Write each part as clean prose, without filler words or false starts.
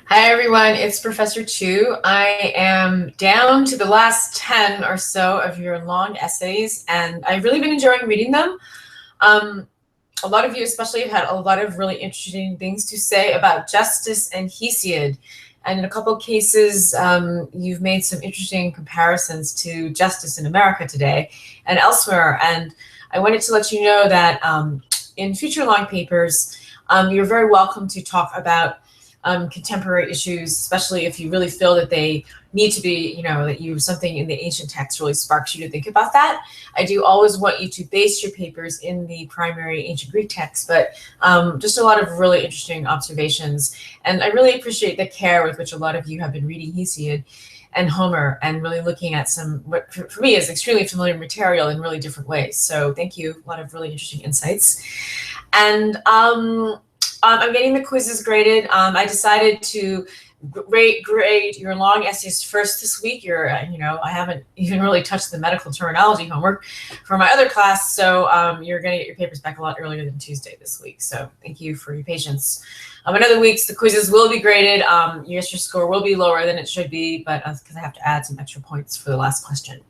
Hi everyone, it's Professor Chew. I am down to the last 10 or so of your long essays, and I've really been enjoying reading them. A lot of you especially have had a lot of really interesting things to say about justice and Hesiod. And in a couple of cases, you've made some interesting comparisons to justice in America today and elsewhere. And I wanted to let you know that in future long papers, you're very welcome to talk about contemporary issues, especially if you really feel that they need to be, that something in the ancient text really sparks you to think about that. I do always want you to base your papers in the primary ancient Greek text, but just a lot of really interesting observations. And I really appreciate the care with which a lot of you have been reading Hesiod and Homer and really looking at some, what for me is extremely familiar material in really different ways. So thank you, a lot of really interesting insights. And I'm getting the quizzes graded. I decided to grade your long essays first this week. I haven't even really touched the medical terminology homework for my other class, so you're going to get your papers back a lot earlier than Tuesday this week. So thank you for your patience. In other weeks, the quizzes will be graded. Your score will be lower than it should be, but because I have to add some extra points for the last question.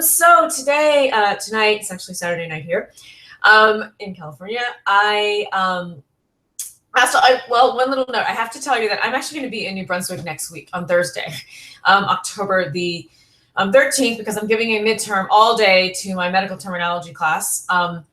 So tonight, it's actually Saturday night here in California. One little note, I have to tell you that I'm actually going to be in New Brunswick next week on Thursday, October the 13th, because I'm giving a midterm all day to my medical terminology class. I'll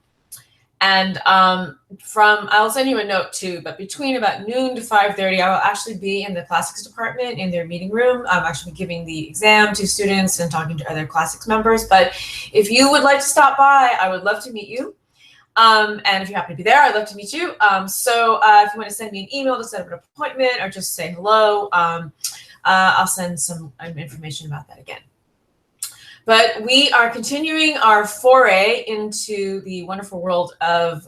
send you a note too, but between about noon to 5:30, I will actually be in the classics department in their meeting room. I'm actually giving the exam to students and talking to other classics members. But if you would like to stop by, I would love to meet you. And if you happen to be there, I'd love to meet you. So if you want to send me an email to set up an appointment or just say hello, I'll send some information about that again. But we are continuing our foray into the wonderful world of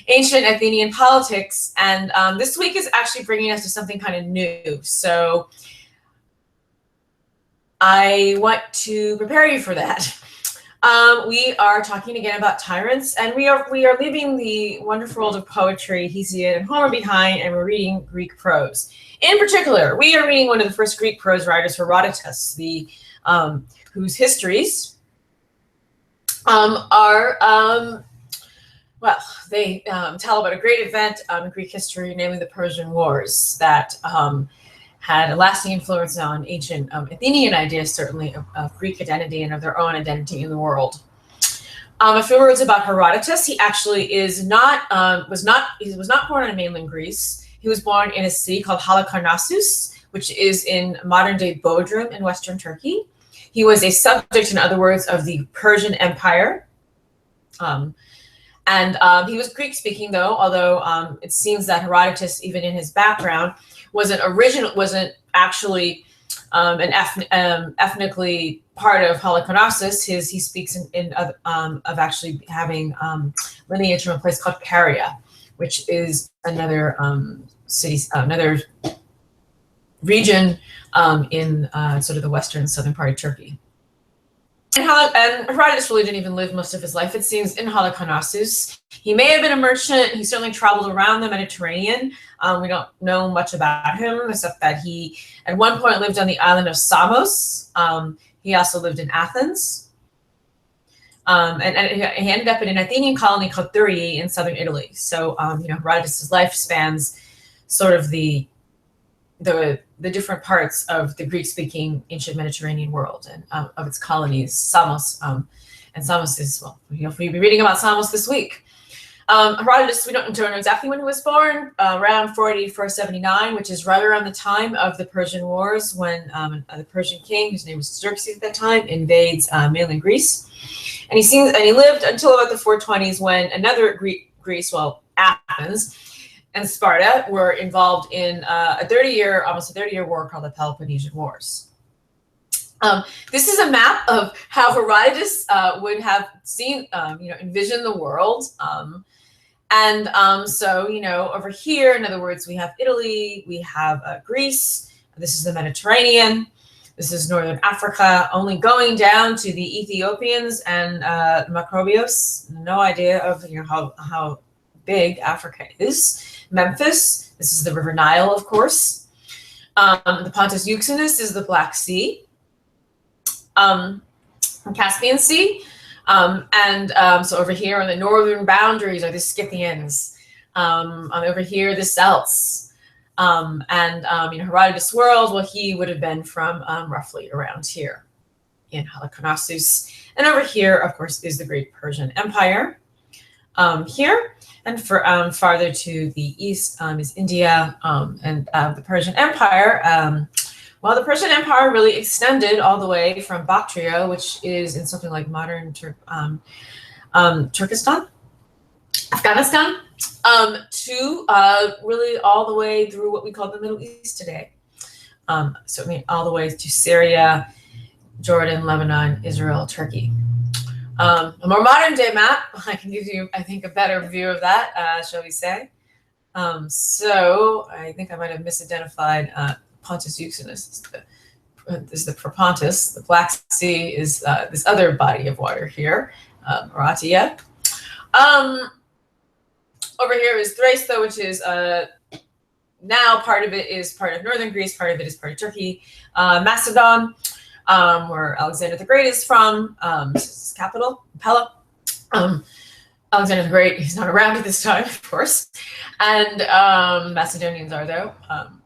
ancient Athenian politics. And this week is actually bringing us to something kind of new. So I want to prepare you for that. We are talking again about tyrants, and we are leaving the wonderful world of poetry, Hesiod and Homer behind, and we're reading Greek prose. In particular, we are reading one of the first Greek prose writers, Herodotus, whose histories they tell about a great event in Greek history, namely the Persian Wars, that had a lasting influence on ancient Athenian ideas, certainly of Greek identity and of their own identity in the world. A few words about Herodotus. He actually was not born in mainland Greece. He was born in a city called Halicarnassus, which is in modern-day Bodrum in Western Turkey. He was a subject, in other words, of the Persian Empire. He was Greek-speaking, though, although it seems that Herodotus, even in his background, wasn't actually ethnically part of Halicarnassus. He speaks of actually having lineage from a place called Caria, which is another another region in sort of the western southern part of Turkey. And Herodotus really didn't even live most of his life, it seems, in Halicarnassus. He may have been a merchant. He certainly traveled around the Mediterranean. We don't know much about him, except that he at one point lived on the island of Samos. He also lived in Athens. And he ended up in an Athenian colony called Thurii in southern Italy. So, Herodotus' life spans sort of the different parts of the Greek-speaking ancient Mediterranean world and of its colonies, Samos. And Samos is, we'll be reading about Samos this week. Herodotus, we don't know exactly when he was born, around 480-479, which is right around the time of the Persian Wars, when the Persian king, whose name was Xerxes at that time, invades mainland Greece. And he lived until about the 420s, when another Greece, Athens, and Sparta were involved in almost a 30-year war called the Peloponnesian Wars. This is a map of how Herodotus would have seen, envisioned the world. So, over here, in other words, we have Italy, we have Greece, this is the Mediterranean, this is Northern Africa, only going down to the Ethiopians and Macrobios. No idea of, how big Africa is. Memphis, This is the River Nile, of course. The Pontus Euxinus is the Black Sea, Caspian Sea. So over here on the northern boundaries are the Scythians. Over here, the Celts. Herodotus' world, well, he would have been from roughly around here in Halicarnassus. And over here, of course, is the Great Persian Empire. Here, and for farther to the east is India and the Persian Empire. The Persian Empire really extended all the way from Bactria, which is in something like modern Turkestan, Afghanistan, to really all the way through what we call the Middle East today. All the way to Syria, Jordan, Lebanon, Israel, Turkey. A more modern day map, I can give you, I think, a better view of that, shall we say. So I think I might have misidentified Pontus Euxinus is the Propontis. The Black Sea is this other body of water here, Moratia. Over here is Thrace, though, which is now part of it is part of northern Greece, part of it is part of Turkey. Macedon, where Alexander the Great is from, his capital, Pella. Alexander the Great, he's not around at this time, of course. And Macedonians are, though,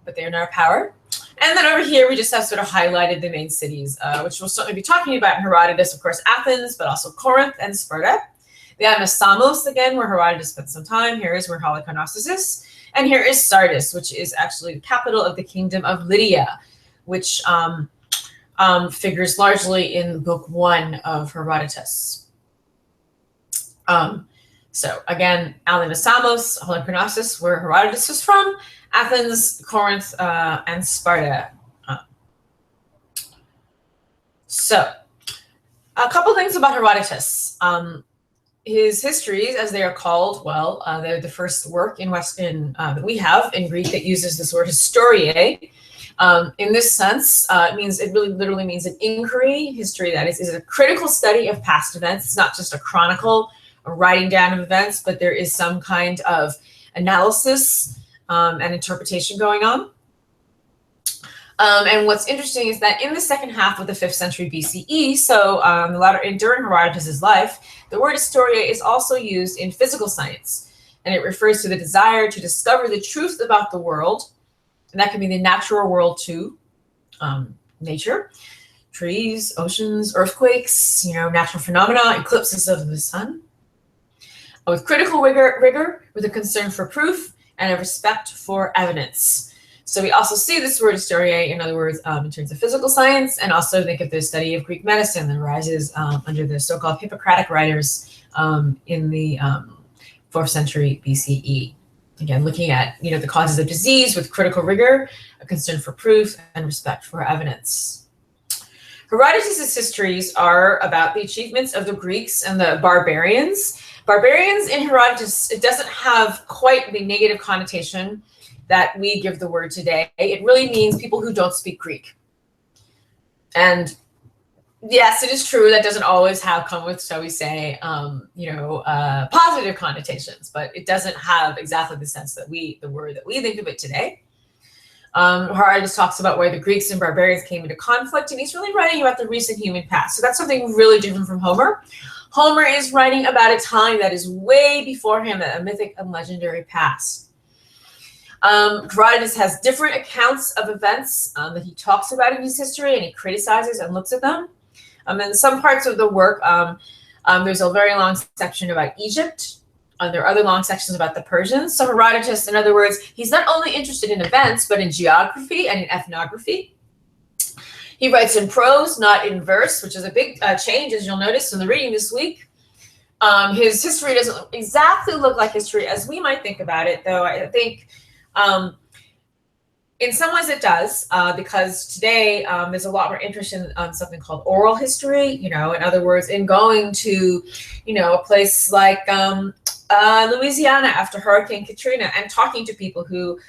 but they are now power. And then over here, we just have sort of highlighted the main cities, which we'll certainly be talking about in Herodotus, of course, Athens, but also Corinth and Sparta. We have Samos, again, where Herodotus spent some time. Here is where Halicarnassus is. And here is Sardis, which is actually the capital of the kingdom of Lydia, which figures largely in Book 1 of Herodotus. So again, Alina Samos, Halicarnassus, where Herodotus is from, Athens, Corinth, and Sparta. So a couple things about Herodotus. His histories, as they are called, well, they're the first work in that we have in Greek that uses this word historiae. In this sense, it really literally means an inquiry. History, that is a critical study of past events. It's not just a chronicle or writing down of events, but there is some kind of analysis and interpretation going on. And what's interesting is that in the second half of the 5th century BCE, so during Herodotus' life, the word historia is also used in physical science, and it refers to the desire to discover the truth about the world, and that can be the natural world too, nature, trees, oceans, earthquakes, natural phenomena, eclipses of the sun, with critical rigor, with a concern for proof, and a respect for evidence. So we also see this word historiae, in other words, in terms of physical science, and also think of the study of Greek medicine that arises under the so-called Hippocratic writers in the 4th century BCE. Again, looking at the causes of disease with critical rigor, a concern for proof, and respect for evidence. Herodotus' histories are about the achievements of the Greeks and the barbarians. Barbarians in Herodotus, it doesn't have quite the negative connotation that we give the word today. It really means people who don't speak Greek. And yes, it is true that doesn't always come with, shall we say, positive connotations, but it doesn't have exactly the sense that the word that we think of it today. Herodotus talks about where the Greeks and barbarians came into conflict, and he's really writing about the recent human past. So that's something really different from Homer. Homer is writing about a time that is way before him, a mythic and legendary past. Herodotus has different accounts of events that he talks about in his history, and he criticizes and looks at them. In some parts of the work, there's a very long section about Egypt. There are other long sections about the Persians. So Herodotus, in other words, he's not only interested in events, but in geography and in ethnography. He writes in prose, not in verse, which is a big change, as you'll notice in the reading this week. His history doesn't exactly look like history as we might think about it, though I think in some ways it does, because today there's a lot more interest in something called oral history, in other words, in going to, a place like Louisiana after Hurricane Katrina and talking to people who,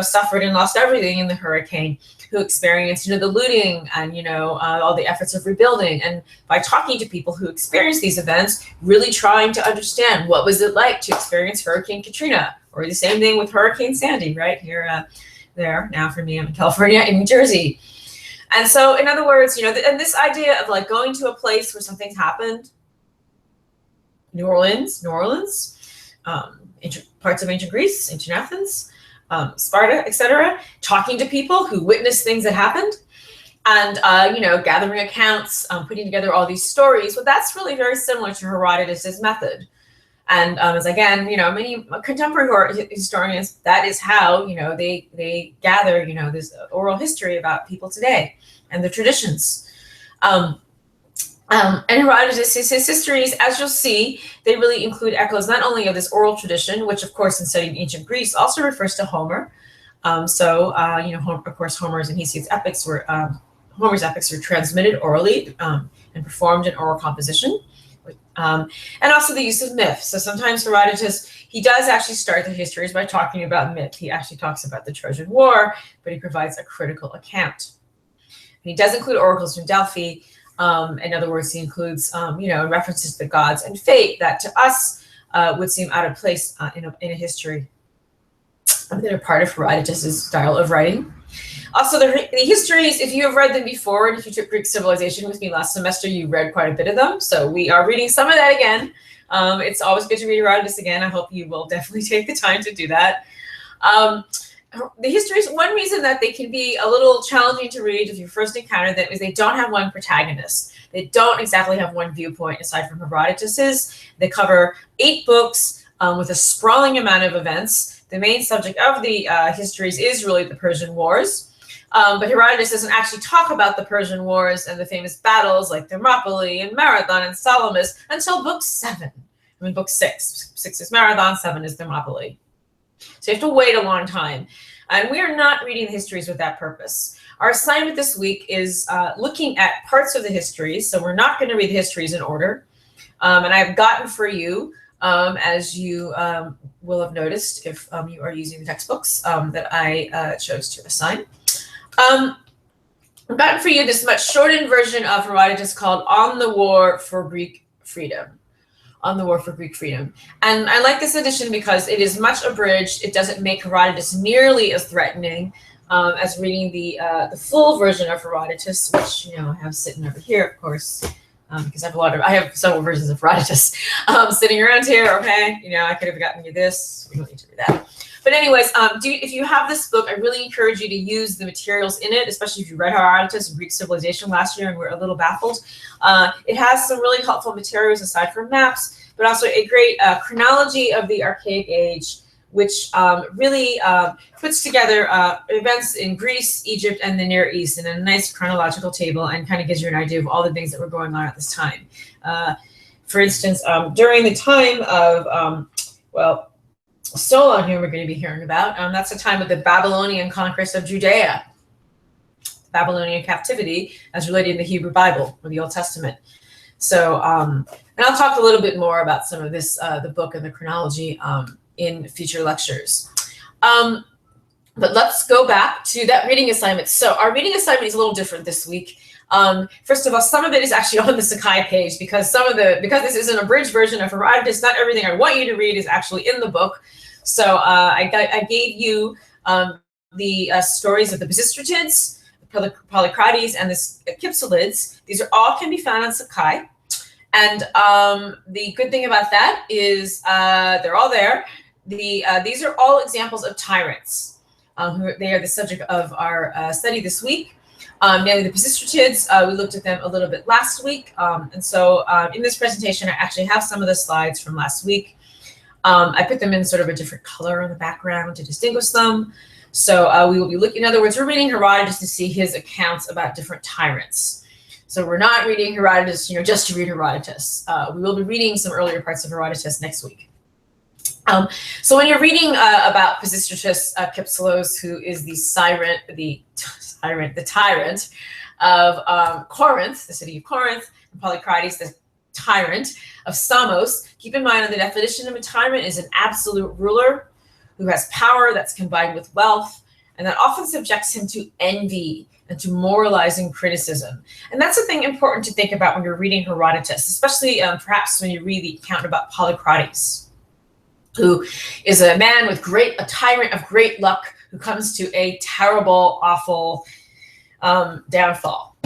suffered and lost everything in the hurricane, who experienced, the looting and, all the efforts of rebuilding. And by talking to people who experienced these events, really trying to understand what was it like to experience Hurricane Katrina Or the same thing with Hurricane Sandy, right? Here, there, now for me, I'm in California, in New Jersey. And so, in other words, and this idea of like going to a place where something's happened, New Orleans, parts of ancient Greece, ancient Athens, Sparta, etc., talking to people who witnessed things that happened, and gathering accounts, putting together all these stories. Well, that's really very similar to Herodotus's method. And as again, many contemporary historians, that is how they gather this oral history about people today and their traditions. And Herodotus, his histories, as you'll see, they really include echoes not only of this oral tradition, which of course in studying ancient Greece also refers to Homer. Of course, Homer's and Hesiod's epics were Homer's epics were transmitted orally and performed in oral composition. And also the use of myth. So sometimes Herodotus, he does actually start the histories by talking about myth. He actually talks about the Trojan War, but he provides a critical account. And he does include oracles from Delphi. In other words, he includes, references to the gods and fate that to us would seem out of place in a history. They're part of Herodotus's style of writing. Also, the histories, if you have read them before, and if you took Greek civilization with me last semester, you read quite a bit of them. So we are reading some of that again. It's always good to read Herodotus again. I hope you will definitely take the time to do that. The histories, one reason that they can be a little challenging to read if you first encounter them is they don't have one protagonist. They don't exactly have one viewpoint aside from Herodotus's. They cover 8 books with a sprawling amount of events. The main subject of the histories is really the Persian Wars. But Herodotus doesn't actually talk about the Persian Wars and the famous battles like Thermopylae and Marathon and Salamis until book 7. Book 6. 6 is Marathon, 7 is Thermopylae. So you have to wait a long time. And we are not reading the histories with that purpose. Our assignment this week is looking at parts of the histories. So we're not going to read the histories in order. And I've gotten for you, as you will have noticed if you are using the textbooks that I chose to assign. I've gotten for you this much shortened version of Herodotus called On the War for Greek Freedom. On the War for Greek Freedom. And I like this edition because it is much abridged. It doesn't make Herodotus nearly as threatening as reading the full version of Herodotus, which I have sitting over here, of course, because I have several versions of Herodotus sitting around here. Okay, I could have gotten you this. We don't need to do that. But anyways, if you have this book, I really encourage you to use the materials in it, especially if you read Herodotus and Greek civilization last year and were a little baffled. It has some really helpful materials aside from maps, but also a great chronology of the Archaic Age, which really puts together events in Greece, Egypt, and the Near East in a nice chronological table and kind of gives you an idea of all the things that were going on at this time. For instance, during the time of, Solon, who we're going to be hearing about, that's the time of the Babylonian conquest of Judea, Babylonian captivity, as related in the Hebrew Bible or the Old Testament. So, and I'll talk a little bit more about some of this, the book and the chronology in future lectures. But let's go back to that reading assignment. So our reading assignment is a little different this week. First of all, some of it is actually on the Sakai page because this is an abridged version of Herodotus, not everything I want you to read is actually in the book. So I gave you the stories of the Pisistratids, the Polycrates, and the Kypselids. These all can be found on Sakai. And the good thing about that is they're all there. These are all examples of tyrants. They are the subject of our study this week. Namely the Pisistratids, we looked at them a little bit last week. And so in this presentation, I actually have some of the slides from last week. I put them in sort of a different color on the background to distinguish them. So we will be looking, in other words, we're reading Herodotus to see his accounts about different tyrants. So we're not reading Herodotus, just to read Herodotus. We will be reading some earlier parts of Herodotus next week. So when you're reading about Pisistratus Kypselos, who is the tyrant of Corinth, the city of Corinth, and Polycrates, the tyrant of Samos, keep in mind the definition of a tyrant is an absolute ruler who has power that's combined with wealth, and that often subjects him to envy and to moralizing criticism. And that's a thing important to think about when you're reading Herodotus, especially perhaps when you read the account about Polycrates. who is a man with a tyrant of great luck, who comes to a terrible, awful downfall.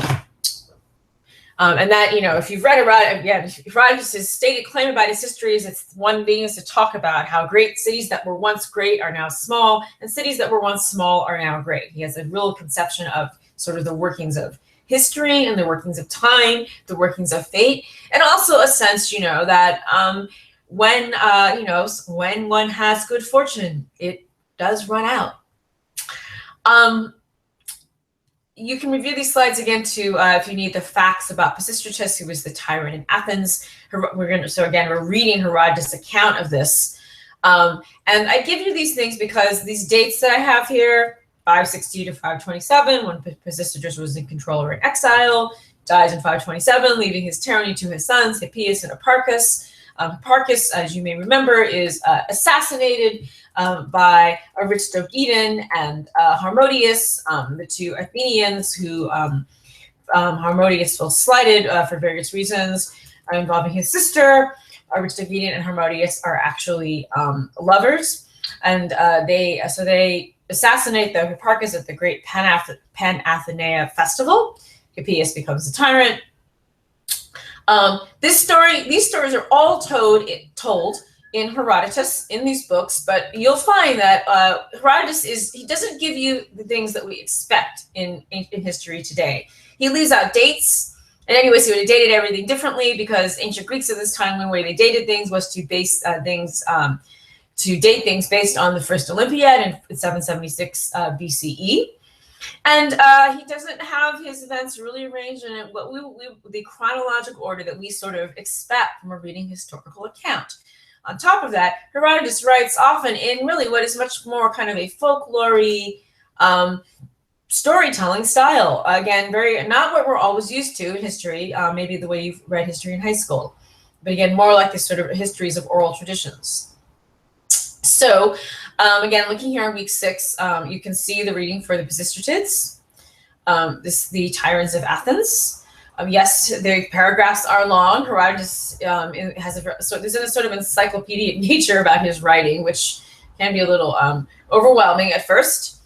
And that, you know, if you've read Herodotus' stated claim about his histories, it's one thing is to talk about how great cities that were once great are now small, and cities that were once small are now great. He has a real conception of sort of the workings of history and the workings of time, the workings of fate, and also a sense, you know, that when one has good fortune, it does run out. You can review these slides again too if you need the facts about Pisistratus, who was the tyrant in Athens. We're reading Herodotus' account of this. And I give you these things because these dates that I have here, 560 to 527, when Pisistratus was in control or in exile, dies in 527, leaving his tyranny to his sons, Hippias and Hipparchus. Hipparchus, as you may remember, is assassinated by Aristotle and Harmodius, the two Athenians who Harmodius felt slighted for various reasons involving his sister. Aristotle and Harmodius are actually lovers, and they assassinate the Hipparchus at the great Pan-Athenaea festival. Hippias becomes the tyrant. These stories are all told in Herodotus in these books, but you'll find that Herodotus he doesn't give you the things that we expect in history today. He leaves out dates, and anyways, he would have dated everything differently because ancient Greeks at this time, one way they dated things was to base to date things based on the first Olympiad in 776 BCE. And he doesn't have his events really arranged in the chronological order that we sort of expect from a reading historical account. On top of that, Herodotus writes often in really what is much more kind of a folklore-y storytelling style. Again, not what we're always used to in history, maybe the way you've read history in high school, but again, more like the sort of histories of oral traditions. So, again, looking here on week 6, you can see the reading for the Pisistratids, the tyrants of Athens. Yes, the paragraphs are long. Herodotus there's a sort of encyclopedic nature about his writing, which can be a little overwhelming at first.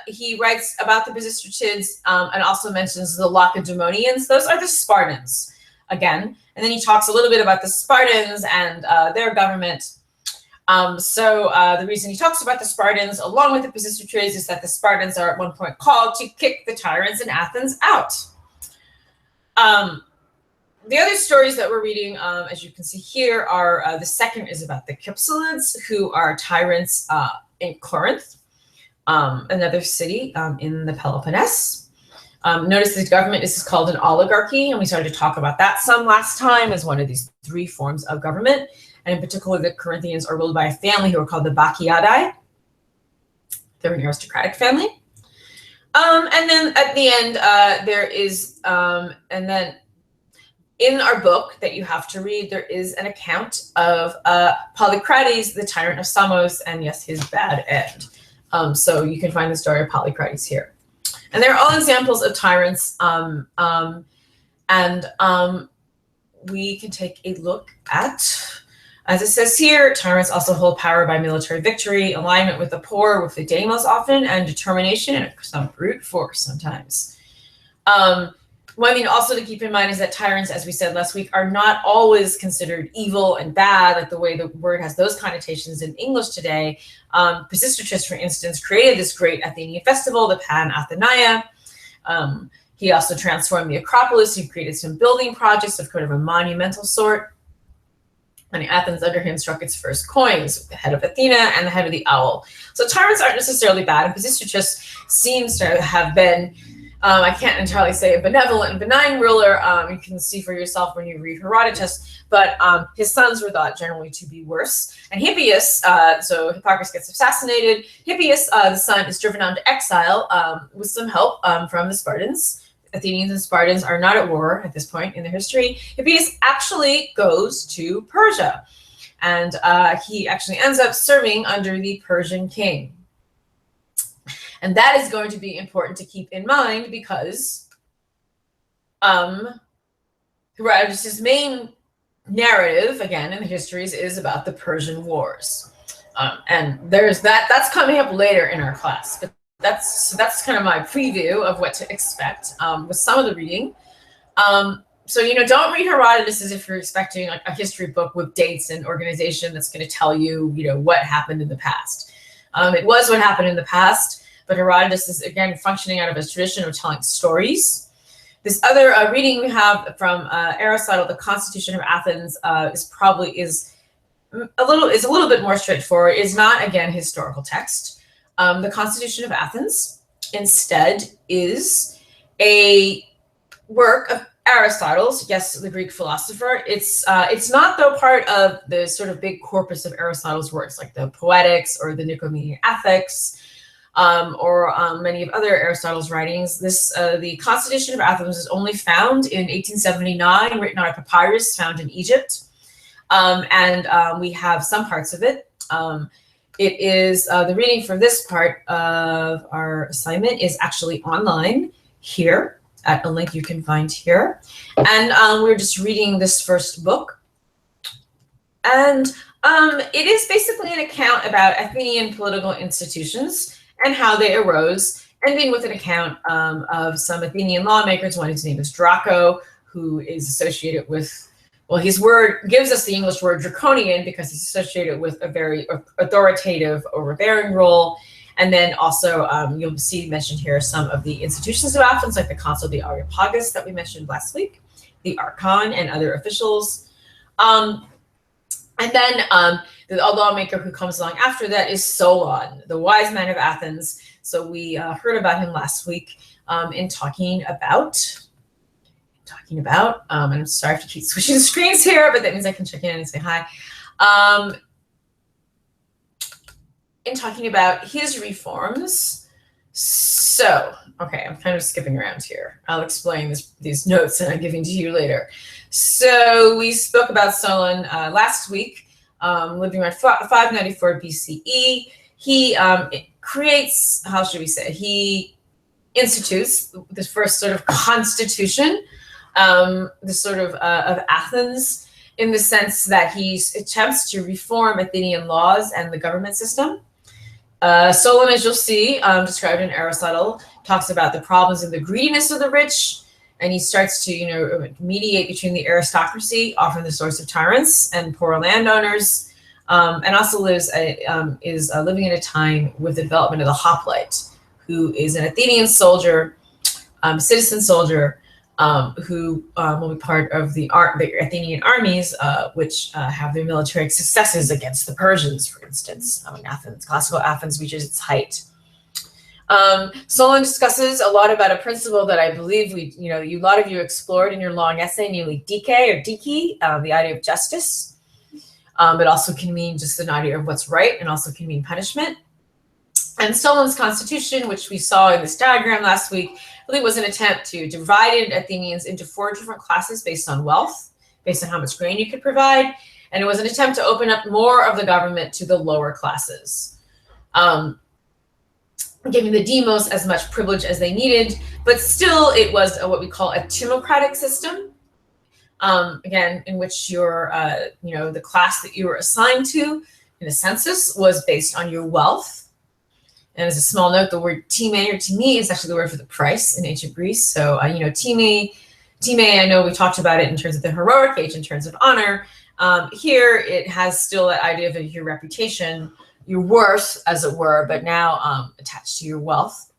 He writes about the Pisistratids and also mentions the Lacedaemonians. Those are the Spartans, again. And then he talks a little bit about the Spartans and their government. The reason he talks about the Spartans along with the Pisistratids is that the Spartans are at one point called to kick the tyrants in Athens out. The other stories that we're reading, as you can see here, are the second is about the Cypselids, who are tyrants in Corinth, another city in the Peloponnese. Notice the government is called an oligarchy, and we started to talk about that some last time as one of these 3 forms of government. And in particular, the Corinthians are ruled by a family who are called the Bacchiadae. They're an aristocratic family. And then at the end, there is, and then in our book that you have to read, there is an account of Polycrates, the tyrant of Samos, and yes, his bad end. So you can find the story of Polycrates here. And they're all examples of tyrants. We can take a look at, as it says here, tyrants also hold power by military victory, alignment with the poor, with the demos often, and determination and some brute force sometimes. One thing also to keep in mind is that tyrants, as we said last week, are not always considered evil and bad, like the way the word has those connotations in English today. Pisistratus, for instance, created this great Athenian festival, the Pan-Athenaea. He also transformed the Acropolis. He created some building projects of kind of a monumental sort. And Athens under him struck its first coins, the head of Athena and the head of the owl. So tyrants aren't necessarily bad, and Pisistratus seems to have been, I can't entirely say a benevolent and benign ruler. You can see for yourself when you read Herodotus, but his sons were thought generally to be worse. And Hippias, so Hipparchus gets assassinated. Hippias, the son, is driven on to exile with some help from the Spartans. Athenians and Spartans are not at war at this point in their history. Hippias actually goes to Persia, and he actually ends up serving under the Persian king. And that is going to be important to keep in mind because Herodotus' main narrative, again, in the histories is about the Persian Wars. And there's that's coming up later in our class, but that's kind of my preview of what to expect with some of the reading. So, don't read Herodotus as if you're expecting like a history book with dates and organization that's going to tell you, what happened in the past. It was what happened in the past, but Herodotus is, again, functioning out of a tradition of telling stories. This other reading we have from Aristotle, the Constitution of Athens, is a little bit more straightforward. It's not, again, historical text. The Constitution of Athens instead is a work of Aristotle's, yes, the Greek philosopher. It's not, though, part of the sort of big corpus of Aristotle's works, like the Poetics or the Nicomachean Ethics, or many of other Aristotle's writings. The Constitution of Athens is only found in 1879, written on a papyrus found in Egypt, and we have some parts of it. It is the reading for this part of our assignment is actually online here at a link you can find here, and we're just reading this first book, and it is basically an account about Athenian political institutions and how they arose, ending with an account of some Athenian lawmakers. One whose name is Draco, who is associated with, well, his word gives us the English word draconian because he's associated with a very authoritative, overbearing role. And then also you'll see mentioned here some of the institutions of Athens, like the consul, the Areopagus that we mentioned last week, the archon, and other officials. And then the lawmaker who comes along after that is Solon, the wise man of Athens. So we heard about him last week in talking about, and I'm sorry if you keep switching screens here, but that means I can check in and say hi. In talking about his reforms. So, okay, I'm kind of skipping around here. I'll explain these notes that I'm giving to you later. So we spoke about Solon last week, living around 594 BCE. He creates, how should we say, he institutes the first sort of constitution, the sort of Athens, in the sense that he attempts to reform Athenian laws and the government system. Solon, as you'll see, described in Aristotle, talks about the problems and the greediness of the rich, and he starts to, mediate between the aristocracy, often the source of tyrants, and poor landowners, and also is living in a time with the development of the hoplite, who is an Athenian soldier, citizen soldier, who will be part of the Athenian armies, which have their military successes against the Persians, for instance, in Athens. Classical Athens reaches its height. Solon discusses a lot about a principle that I believe a lot of you explored in your long essay, namely dike or diki, the idea of justice. It also can mean just an idea of what's right, and also can mean punishment. And Solon's constitution, which we saw in this diagram last week, really was an attempt to divide Athenians into 4 different classes based on wealth, based on how much grain you could provide. And it was an attempt to open up more of the government to the lower classes, giving the demos as much privilege as they needed. But still, it was what we call a timocratic system, again, in which your, the class that you were assigned to in a census was based on your wealth. And as a small note, the word time or timi is actually the word for the price in ancient Greece. So, time, I know we talked about it in terms of the heroic age, in terms of honor. Here, it has still that idea of your reputation, your worth, as it were, but now attached to your wealth.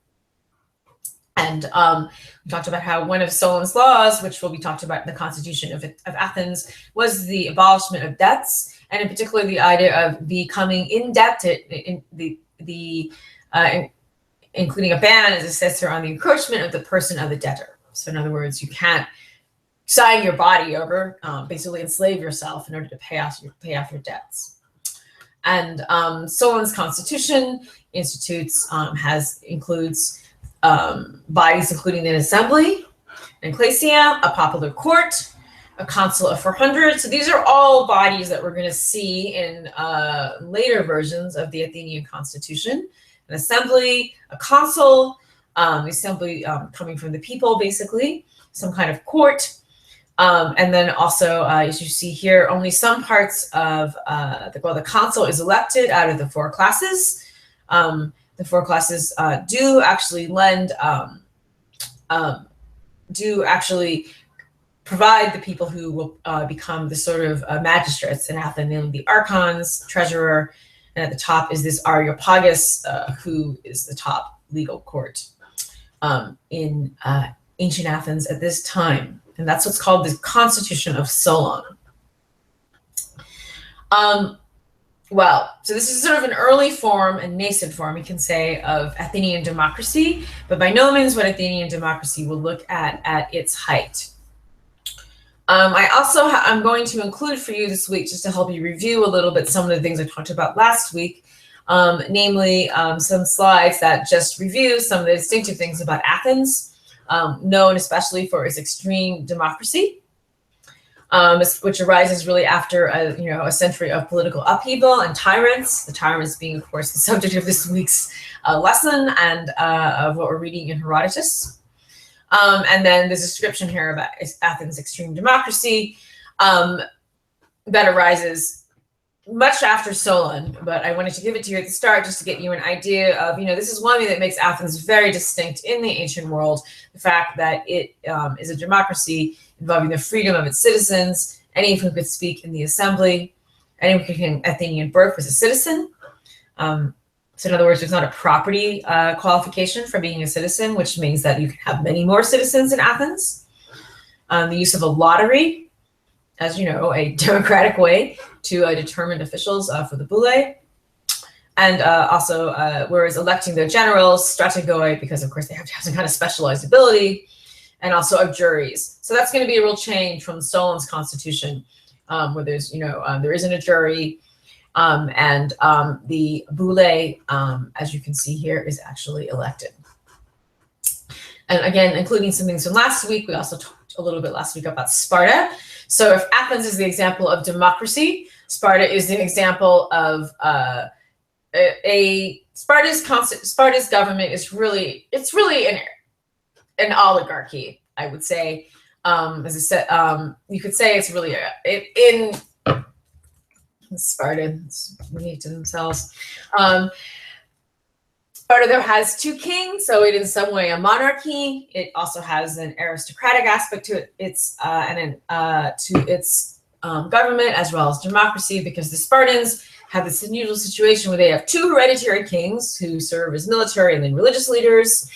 And we talked about how one of Solon's laws, which will be talked about in the Constitution of Athens, was the abolishment of debts, and in particular the idea of becoming indebted, including a ban, as it says here, on the encroachment of the person of the debtor. So in other words, you can't sign your body over, basically enslave yourself in order to pay off your debts. And Solon's constitution includes bodies including an assembly, an ecclesia, a popular court, a council of 400. So these are all bodies that we're going to see in later versions of the Athenian constitution. An assembly, a council, the assembly coming from the people, basically, some kind of court, And then also, as you see here, only some parts of the consul is elected out of the 4 classes. The 4 classes do actually provide the people who will become the sort of magistrates in Athens, namely the archons, treasurer, and at the top is this Areopagus, who is the top legal court in ancient Athens at this time. And that's what's called the Constitution of Solon. Well, so this is sort of an early form, a nascent form, you can say, of Athenian democracy, but by no means what Athenian democracy will look at its height. I'm going to include for you this week, just to help you review a little bit some of the things I talked about last week, namely some slides that just review some of the distinctive things about Athens, known especially for its extreme democracy, which arises really after a century of political upheaval and tyrants, the tyrants being, of course, the subject of this week's lesson and of what we're reading in Herodotus. And then there's a description here about Athens' extreme democracy that arises much after Solon, but I wanted to give it to you at the start just to get you an idea of, this is one thing that makes Athens very distinct in the ancient world, the fact that it is a democracy involving the freedom of its citizens. Anyone who could speak in the assembly, anyone who can Athenian birth was a citizen. So in other words, there's not a property qualification for being a citizen, which means that you can have many more citizens in Athens. The use of a lottery, as you know, a democratic way to determine officials for the boule. And also, whereas electing their generals, strategoi, because of course they have to have some kind of specialized ability, and also of juries. So that's going to be a real change from Solon's constitution, where there's, there isn't a jury, and the boule, as you can see here, is actually elected. And again, including some things from last week, we also talked a little bit last week about Sparta. So if Athens is the example of democracy, Sparta is an example of Sparta's government is really, an oligarchy, I would say. As I said, you could say it's really in Sparta, it's unique to themselves. Sparta, though, has 2 kings, so it is in some way a monarchy. It also has an aristocratic aspect to it. It's to its government as well as democracy, because the Spartans have this unusual situation where they have 2 hereditary kings who serve as military and then religious leaders.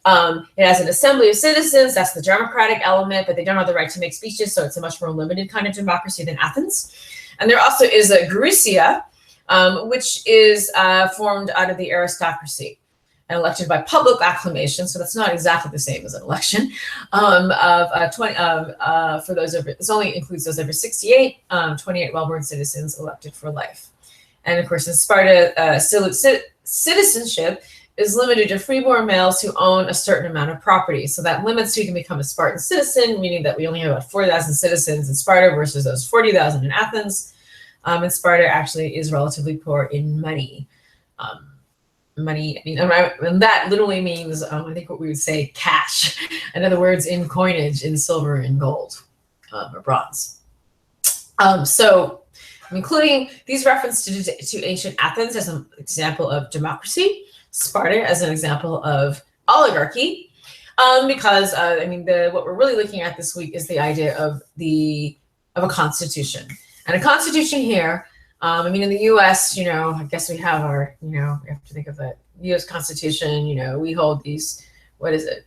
It has an assembly of citizens, that's the democratic element, but they don't have the right to make speeches, so it's a much more limited kind of democracy than Athens. And there also is a Grecia, which is formed out of the aristocracy and elected by public acclamation. So that's not exactly the same as an election. For those over, this only includes those over 68, 28 well-born citizens elected for life. And of course, in Sparta, citizenship is limited to freeborn males who own a certain amount of property. So that limits who can become a Spartan citizen, meaning that we only have about 4,000 citizens in Sparta versus those 40,000 in Athens. And Sparta actually is relatively poor in money. And that literally means, I think what we would say, cash. In other words, in coinage, in silver and gold, or bronze. So I'm including these references to ancient Athens as an example of democracy, Sparta as an example of oligarchy, because what we're really looking at this week is the idea of a constitution. And a constitution here, in the U.S., I guess we have our, we have to think of the U.S. Constitution. We hold these, what is it?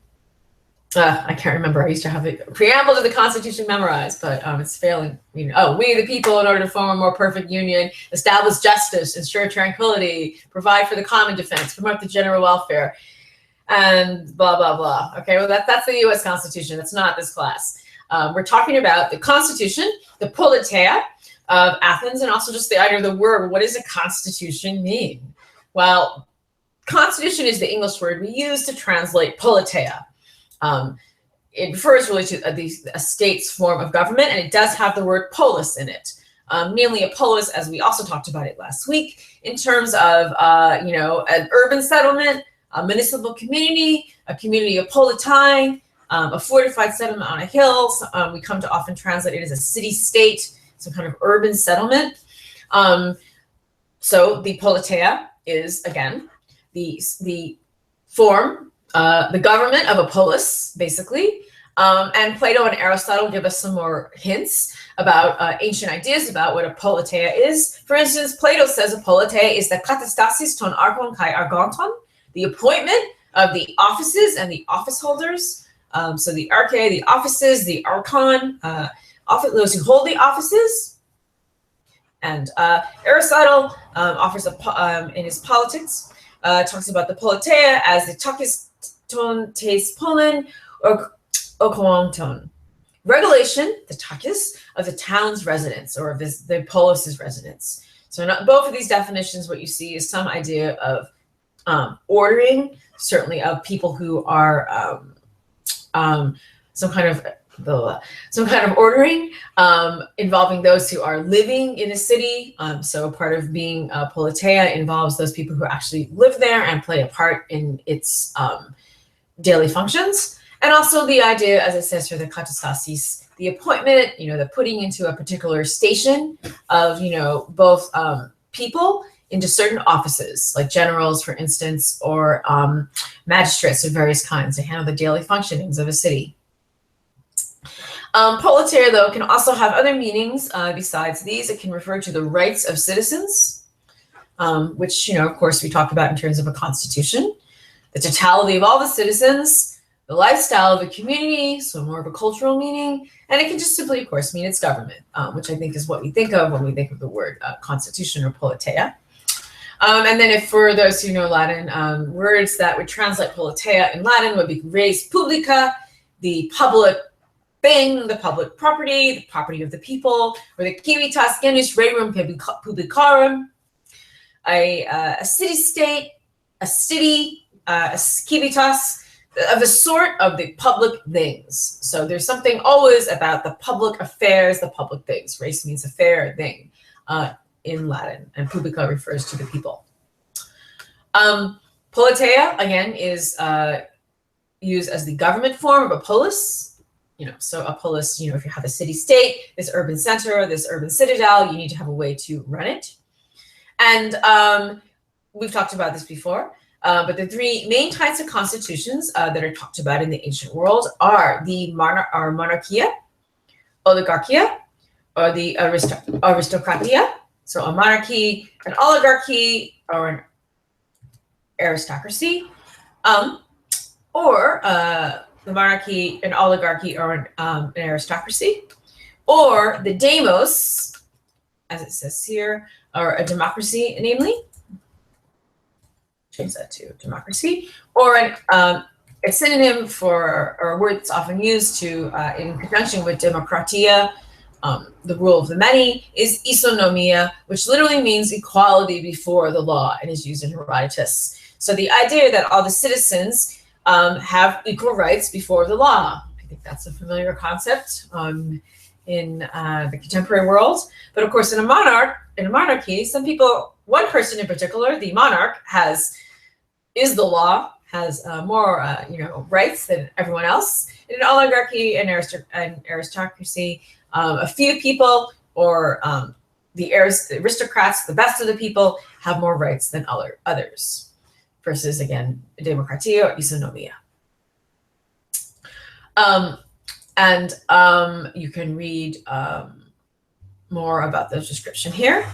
I can't remember. I used to have a preamble to the Constitution memorized, but it's failing. We the people, in order to form a more perfect union, establish justice, ensure tranquility, provide for the common defense, promote the general welfare, and blah, blah, blah. Okay, well, that's the U.S. Constitution. That's not this class. We're talking about the Constitution, the politeia of Athens, and also just the idea of the word. What does a constitution mean? Well, constitution is the English word we use to translate politeia. It refers really to a state's form of government, and it does have the word polis in it. Namely, a polis, as we also talked about it last week, in terms of an urban settlement, a municipal community, a community of politei, a fortified settlement on a hill. So, we come to often translate it as a city-state, some kind of urban settlement. So the politeia is, again, the form, the government of a polis, basically. And Plato and Aristotle give us some more hints about ancient ideas about what a politeia is. For instance, Plato says a politeia is the katastasis ton arkon kai argonton, the appointment of the offices and the office holders. So the arche, the offices, the archon, those who hold the offices. And Aristotle offers in his Politics, talks about the politeia as the takis ton tes polin or okoonton. Regulation, the takis, of the town's residents or of the polis's residents. So in both of these definitions, what you see is some idea of ordering, certainly of people who are some kind of ordering involving those who are living in a city. So part of being a politeia involves those people who actually live there and play a part in its daily functions. And also the idea, as it says here, the katastasis, the appointment, the putting into a particular station of, both people into certain offices, like generals, for instance, or magistrates of various kinds to handle the daily functionings of a city. Politeia, though, can also have other meanings besides these. It can refer to the rights of citizens, which, of course, we talked about in terms of a constitution, the totality of all the citizens, the lifestyle of a community, so more of a cultural meaning, and it can just simply, of course, mean its government, which I think is what we think of when we think of the word constitution or politeia. And then if for those who know Latin, words that would translate politeia in Latin would be res publica, the public thing, the public property, the property of the people, or the civitas genus rerum publicarum, a city-state, a city, a civitas, of the sort of the public things. So there's something always about the public affairs, the public things. Res means affair, thing, in Latin, and publica refers to the people. Politeia, again, is used as the government form of a polis. So a polis, if you have a city-state, this urban center, this urban citadel, you need to have a way to run it. And we've talked about this before. But the three main types of constitutions that are talked about in the ancient world are the monarchia, oligarchia, or the aristocratia. So a monarchy, an oligarchy, or an aristocracy, or the monarchy, an oligarchy, or an aristocracy, or the demos, as it says here, or a democracy, namely. Change that to democracy, or a synonym for, or a word that's often used to in conjunction with demokratia, the rule of the many, is isonomia, which literally means equality before the law and is used in Herodotus. So the idea that all the citizens have equal rights before the law. I think that's a familiar concept in the contemporary world. But of course, in a monarchy, some people, one person in particular, the monarch, is the law, has more rights than everyone else. In an oligarchy and aristocracy, a few people, or the aristocrats, the best of the people, have more rights than others. Versus, again, demokratia or isonomia. You can read more about the description here.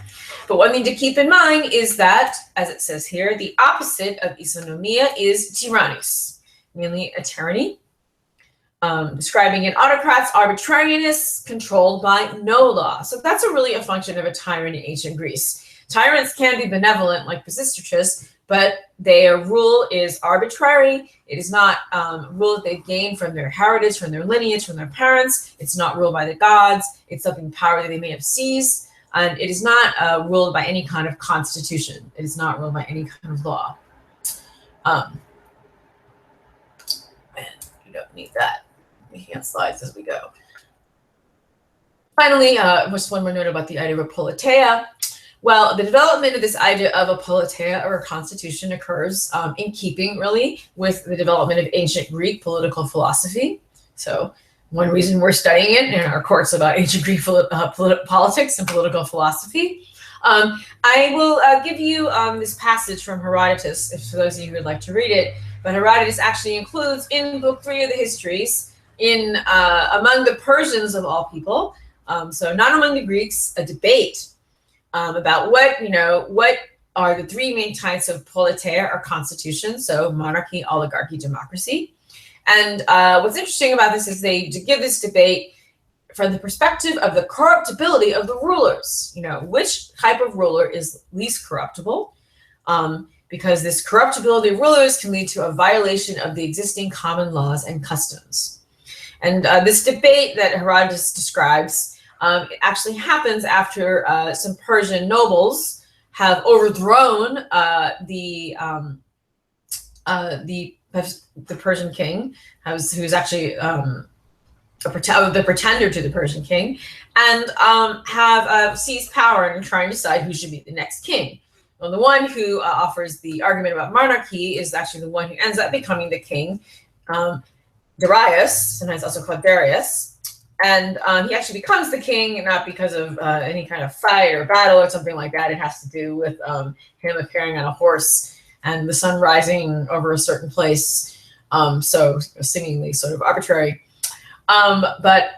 But one thing to keep in mind is that, as it says here, the opposite of isonomia is tyrannis, mainly a tyranny, describing an autocrat's arbitrariness controlled by no law. So that's really a function of a tyrant in ancient Greece. Tyrants can be benevolent, like Pisistratus, but their rule is arbitrary. It is not rule that they've gained from their heritage, from their lineage, from their parents. It's not ruled by the gods. It's something power that they may have seized. And it is not ruled by any kind of constitution. It is not ruled by any kind of law. And you don't need that. Making out slides as we go. Finally, just one more note about the idea of a politeia. Well, the development of this idea of a politeia or a constitution occurs in keeping, really, with the development of ancient Greek political philosophy. So one reason we're studying it in our course about ancient Greek politics and political philosophy. I will give you this passage from Herodotus, if for those of you who would like to read it. But Herodotus actually includes in Book 3 of the Histories, in among the Persians of all people, so not among the Greeks, a debate about what are the three main types of politeia or constitution, so monarchy, oligarchy, democracy. And what's interesting about this is they give this debate from the perspective of the corruptibility of the rulers. Which type of ruler is least corruptible? Because this corruptibility of rulers can lead to a violation of the existing common laws and customs. And this debate that Herodotus describes actually happens after some Persian nobles have overthrown the Persian king, who's actually the pretender to the Persian king, and have seized power and trying to decide who should be the next king. Well, the one who offers the argument about monarchy is actually the one who ends up becoming the king, Darius, sometimes also called Darius. And he actually becomes the king, not because of any kind of fight or battle or something like that. It has to do with him appearing on a horse and the sun rising over a certain place. So seemingly sort of arbitrary. But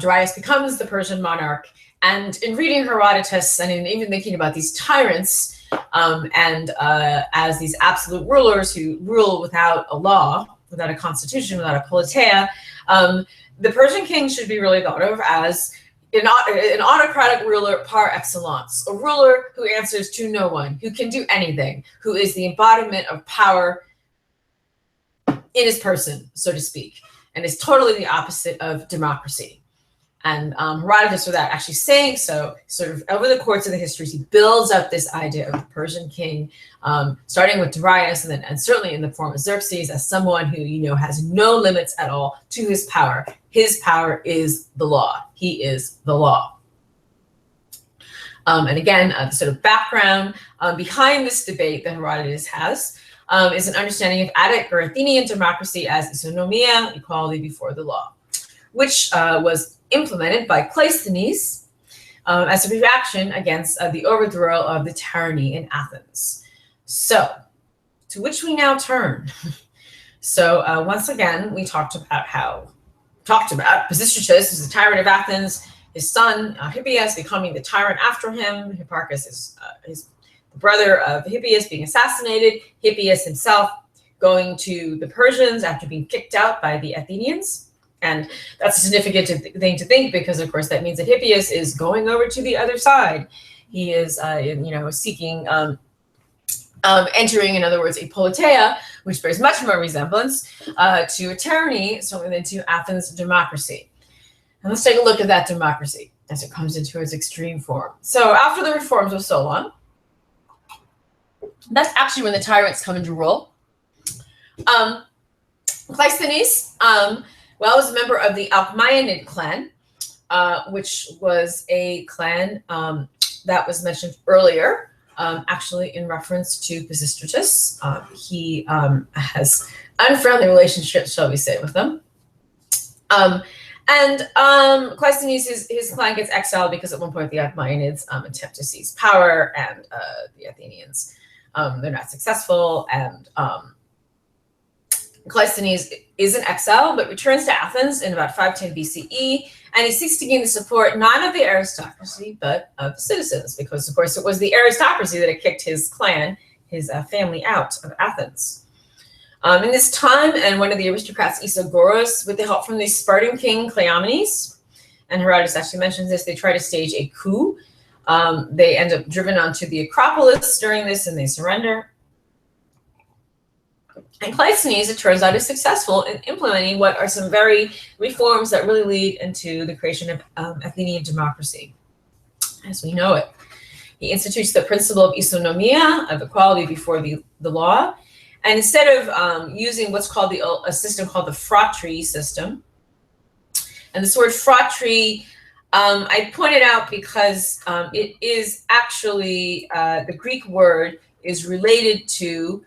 Darius becomes the Persian monarch. And in reading Herodotus and in even thinking about these tyrants as these absolute rulers who rule without a law, without a constitution, without a politeia, the Persian king should be really thought of as an autocratic ruler par excellence, a ruler who answers to no one, who can do anything, who is the embodiment of power in his person, so to speak, and is totally the opposite of democracy. And Herodotus, without actually saying so, sort of over the course of the histories, he builds up this idea of the Persian king, starting with Darius, and certainly in the form of Xerxes, as someone who has no limits at all to his power. His power is the law. He is the law. And again, the sort of background behind this debate that Herodotus has is an understanding of Attic or Athenian democracy as isonomia, equality before the law, which was implemented by Cleisthenes as a reaction against the overthrow of the tyranny in Athens. So, to which we now turn. So once again, we talked about Pisistratus is the tyrant of Athens, his son Hippias becoming the tyrant after him, Hipparchus is the brother of Hippias being assassinated, Hippias himself going to the Persians after being kicked out by the Athenians. And that's a significant thing to think, because of course that means that Hippias is going over to the other side. He is, seeking, entering, in other words, a politeia, which bears much more resemblance to a tyranny, certainly than to Athens democracy. And let's take a look at that democracy as it comes into its extreme form. So after the reforms of Solon, that's actually when the tyrants come into rule. Cleisthenes, was a member of the Alcmaeonid clan, which was a clan that was mentioned earlier, actually in reference to Pisistratus. He has unfriendly relationships, shall we say, with them. Cleisthenes, his clan gets exiled because at one point the Alcmaeonids attempt to seize power, and the Athenians, they're not successful, and Cleisthenes is in exile, but returns to Athens in about 510 BCE, and he seeks to gain the support not of the aristocracy, but of the citizens, because, of course, it was the aristocracy that had kicked his clan, his family, out of Athens. In this time, and one of the aristocrats, Isagoras, with the help from the Spartan king Cleomenes, and Herodotus actually mentions this, they try to stage a coup. They end up driven onto the Acropolis during this, and they surrender. And Cleisthenes, it turns out, is successful in implementing what are some very reforms that really lead into the creation of Athenian democracy as we know it. He institutes the principle of isonomia, of equality before the law. And instead of using what's called a system called the phratry system, and this word phratry, I pointed out because it is actually, the Greek word is related to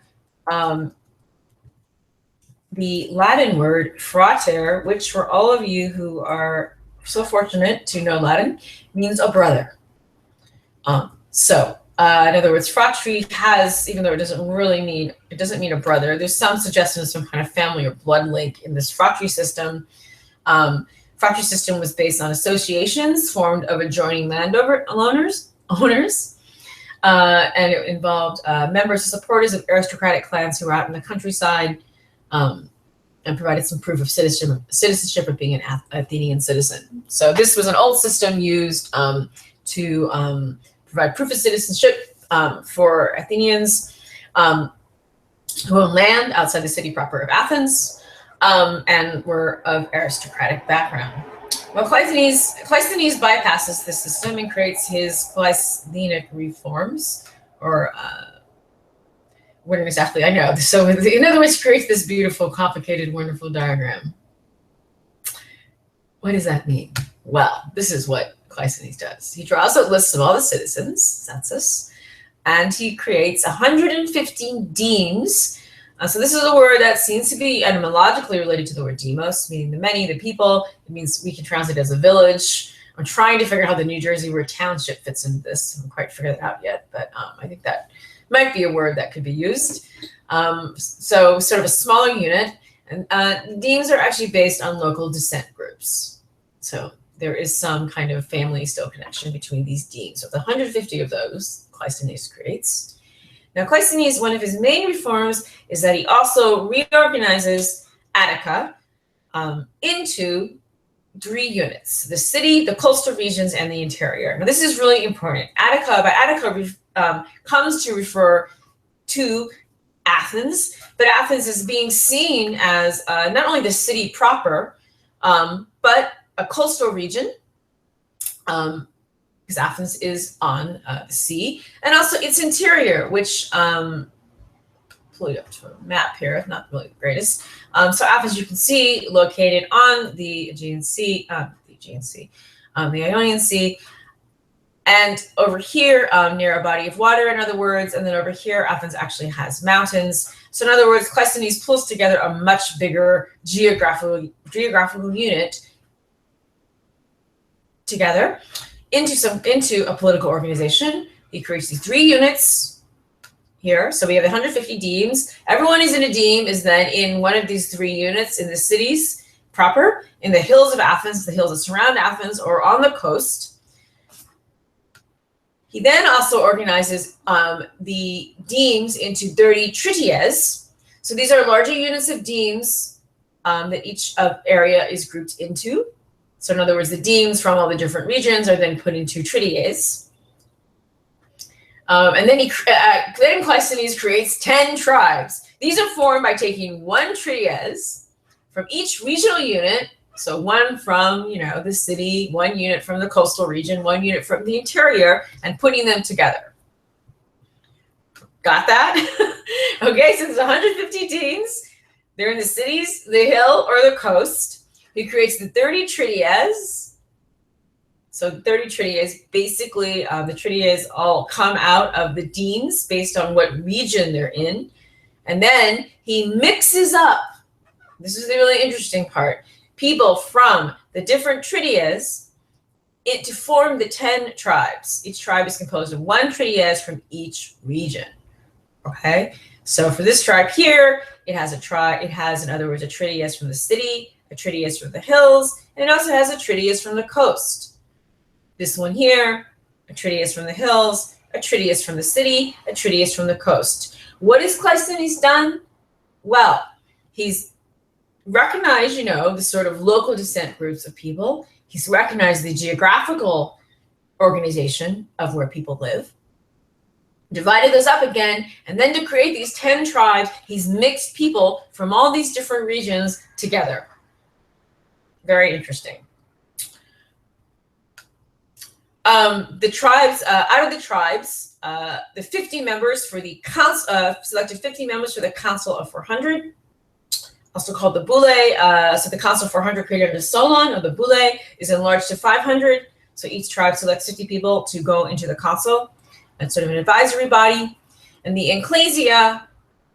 the Latin word frater, which for all of you who are so fortunate to know Latin, means a brother. In other words, fratry has, even though it doesn't mean a brother, there's some suggestion of some kind of family or blood link in this fratry system. Fratry system was based on associations formed of adjoining owners, and it involved members and supporters of aristocratic clans who were out in the countryside, and provided some proof of citizenship of being an Athenian citizen. So this was an old system used to provide proof of citizenship for Athenians who owned land outside the city proper of Athens and were of aristocratic background. Well, Cleisthenes bypasses this system and creates his Cleisthenic reforms, or what exactly, I know. So in other words, he creates this beautiful, complicated, wonderful diagram. What does that mean? Well, this is what Cleisthenes does. He draws a list of all the citizens, census, and he creates 115 demes. So this is a word that seems to be etymologically related to the word demos, meaning the many, the people. It means we can translate it as a village. I'm trying to figure out how the New Jersey word township fits into this. I haven't quite figured that out yet, but I think that might be a word that could be used. So sort of a smaller unit. And demes are actually based on local descent groups. So there is some kind of family still connection between these demes. So the 150 of those Cleisthenes creates. Now, Cleisthenes, one of his main reforms is that he also reorganizes Attica into 3 units: the city, the coastal regions, and the interior. Now, this is really important. Attica comes to refer to Athens, but Athens is being seen as not only the city proper, but a coastal region, because Athens is on the sea, and also its interior, which pull it up to a map here, not really the greatest. So Athens, you can see, located on the Aegean Sea, the Ionian Sea, and over here near a body of water, in other words, and then over here, Athens actually has mountains. So in other words, Cleisthenes pulls together a much bigger geographical unit together into a political organization. He creates these 3 units here. So we have 150 demes. Everyone who's in a deme is then in one of these 3 units in the cities proper, in the hills of Athens, the hills that surround Athens, or on the coast. He then also organizes the demes into 30 trities. So these are larger units of demes that each area is grouped into. So in other words, the demes from all the different regions are then put into trities. And then Cleisthenes creates 10 tribes. These are formed by taking 1 trities from each regional unit. So 1 from, the city, 1 unit from the coastal region, 1 unit from the interior, and putting them together. Got that? Okay, so there's 150 demes. They're in the cities, the hill, or the coast. He creates the 30 trities. So 30 trities, basically the trities all come out of the demes based on what region they're in. And then he mixes up, this is the really interesting part, people from the different trities to form the 10 tribes. Each tribe is composed of 1 trities from each region. Okay, so for this tribe here, it has, in other words, a trities from the city, a trities from the hills, and it also has a trities from the coast. This one here, a trities from the hills, a trities from the city, a trities from the coast. What has Cleisthenes done? Well, he's recognized, the sort of local descent groups of people. He's recognized the geographical organization of where people live, divided those up again, and then to create these 10 tribes, he's mixed people from all these different regions together. Very interesting. The tribes, out of the tribes, the 50 members for the council, selected 50 members for the Council of 400, also called the Boule. So the Council of 400 created under Solon, or the Boule, is enlarged to 500. So each tribe selects 50 people to go into the council. That's sort of an advisory body. And the Ecclesia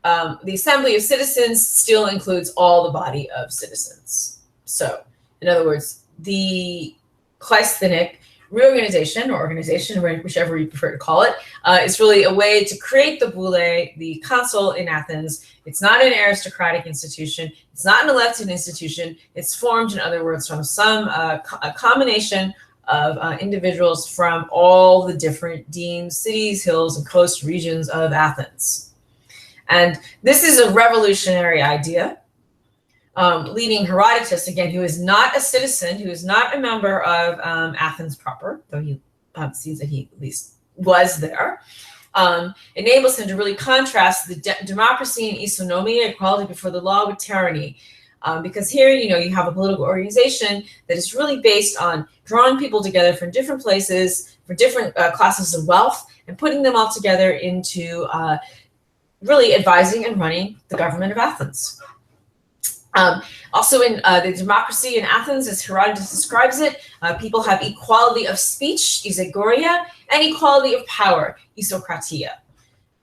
the assembly of citizens still includes all the body of citizens. So, in other words, the Kleisthenes reorganization, or organization, whichever you prefer to call it, is really a way to create the boule, the consul in Athens. It's not an aristocratic institution. It's not an elected institution. It's formed, in other words, from a combination of individuals from all the different demes, cities, hills, and coast regions of Athens. And this is a revolutionary idea. Leading Herodotus, again, who is not a citizen, who is not a member of Athens proper, though he seems that he at least was there, enables him to really contrast the democracy and isonomia, equality before the law, with tyranny. Because here, you have a political organization that is really based on drawing people together from different places, from different classes of wealth, and putting them all together into really advising and running the government of Athens. Also in the democracy in Athens, as Herodotus describes it, people have equality of speech, isagoria, and equality of power, isokratia.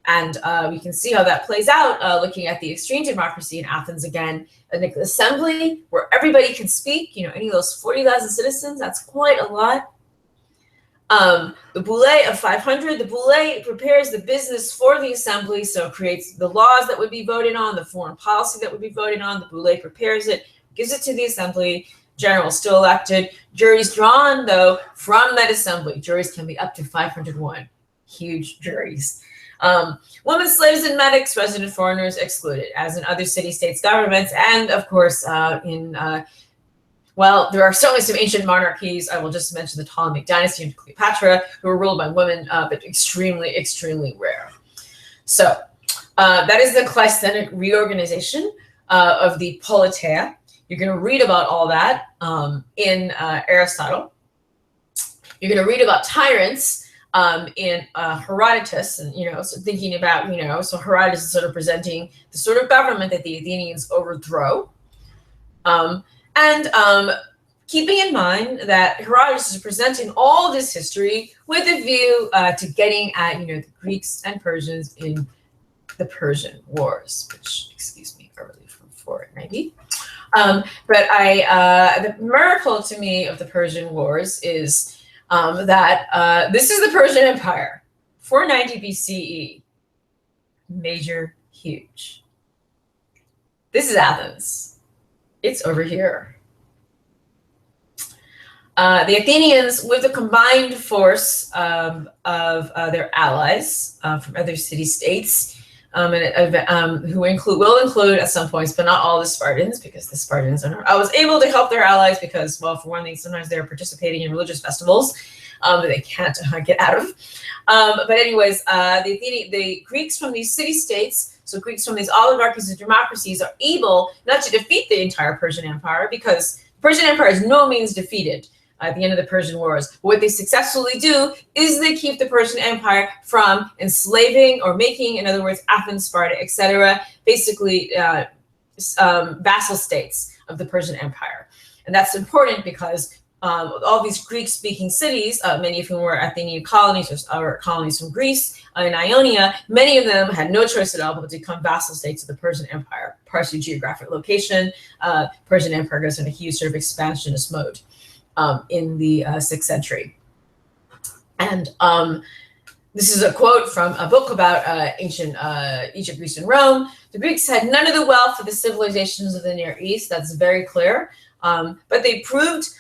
And we can see how that plays out looking at the extreme democracy in Athens again, an assembly where everybody can speak, any of those 40,000 citizens, that's quite a lot. The boule of 500, the boule prepares the business for the assembly, so it creates the laws that would be voted on, the foreign policy that would be voted on. The boule prepares it, gives it to the assembly, general still elected, juries drawn, though, from that assembly. Juries can be up to 501, huge juries. Women, slaves, and medics, resident foreigners excluded, as in other city-states governments, and of course well, there are certainly some ancient monarchies. I will just mention the Ptolemaic dynasty and Cleopatra, who were ruled by women, but extremely, extremely rare. So that is the Kleisthenes reorganization of the politeia. You're going to read about all that in Aristotle. You're going to read about tyrants in Herodotus, and so thinking about so Herodotus is sort of presenting the sort of government that the Athenians overthrow. And keeping in mind that Herodotus is presenting all this history with a view to getting at, the Greeks and Persians in the Persian Wars, which, excuse me, are really from 490. But the miracle to me of the Persian Wars is that this is the Persian Empire, 490 BCE, major, huge. This is Athens. It's over here. The Athenians, with a combined force of their allies from other city-states, who will include at some points, but not all, the Spartans, because the Spartans are not. I was able to help their allies because, well, for one thing, sometimes they're participating in religious festivals that they can't get out of. But anyways, the Greeks from these city-states, so Greeks from these oligarchies and democracies, are able not to defeat the entire Persian Empire, because the Persian Empire is no means defeated at the end of the Persian Wars. What they successfully do is they keep the Persian Empire from enslaving or making, in other words, Athens, Sparta, etc., basically vassal states of the Persian Empire. And that's important because all these Greek-speaking cities, many of whom were Athenian colonies or colonies from Greece in Ionia, many of them had no choice at all but to become vassal states of the Persian Empire, partially geographic location. Persian Empire goes in a huge sort of expansionist mode in the 6th century. And this is a quote from a book about ancient Egypt, Greece, and Rome. The Greeks had none of the wealth of the civilizations of the Near East. That's very clear. But they proved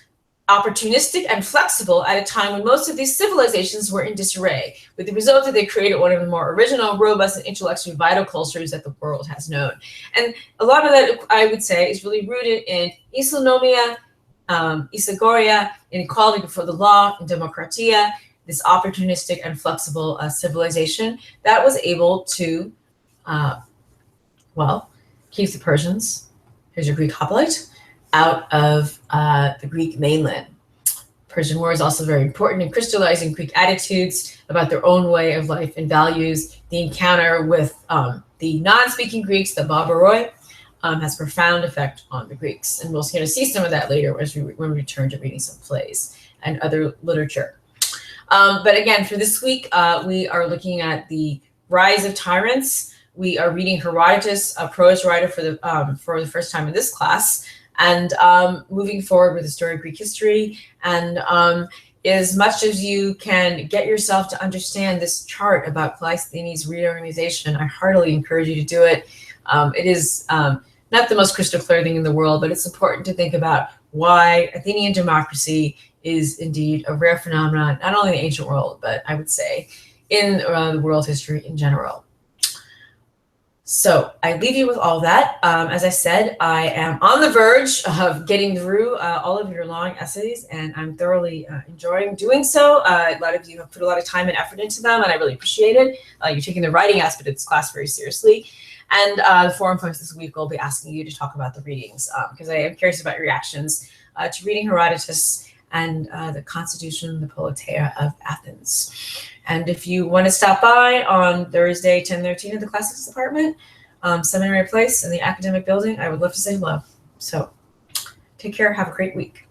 opportunistic and flexible at a time when most of these civilizations were in disarray, with the result that they created one of the more original, robust, and intellectually vital cultures that the world has known. And a lot of that, I would say, is really rooted in isonomia, isagoria, inequality before the law, and democratia, this opportunistic and flexible civilization that was able to, keep the Persians, here's your Greek hoplite, out of the Greek mainland. Persian War is also very important in crystallizing Greek attitudes about their own way of life and values. The encounter with the non-speaking Greeks, the barbaroi, has profound effect on the Greeks. And we're going to see some of that later when we return to reading some plays and other literature. But again, for this week, we are looking at the rise of tyrants, we are reading Herodotus, a prose writer, for the first time in this class, and moving forward with the story of Greek history. And as much as you can get yourself to understand this chart about Cleisthenes' reorganization, I heartily encourage you to do it. It is not the most crystal clear thing in the world, but it's important to think about why Athenian democracy is indeed a rare phenomenon, not only in the ancient world, but I would say in the world history in general. So I leave you with all that. As I said, I am on the verge of getting through all of your long essays, and I'm thoroughly enjoying doing so. A lot of you have put a lot of time and effort into them, and I really appreciate it. You're taking the writing aspect of this class very seriously. And the forum post this week will be asking you to talk about the readings, because I am curious about your reactions to reading Herodotus and the Constitution, the Politeia of Athens. And if you want to stop by on Thursday, 10:13 at the Classics Department, Seminary Place in the Academic Building, I would love to say hello. So take care. Have a great week.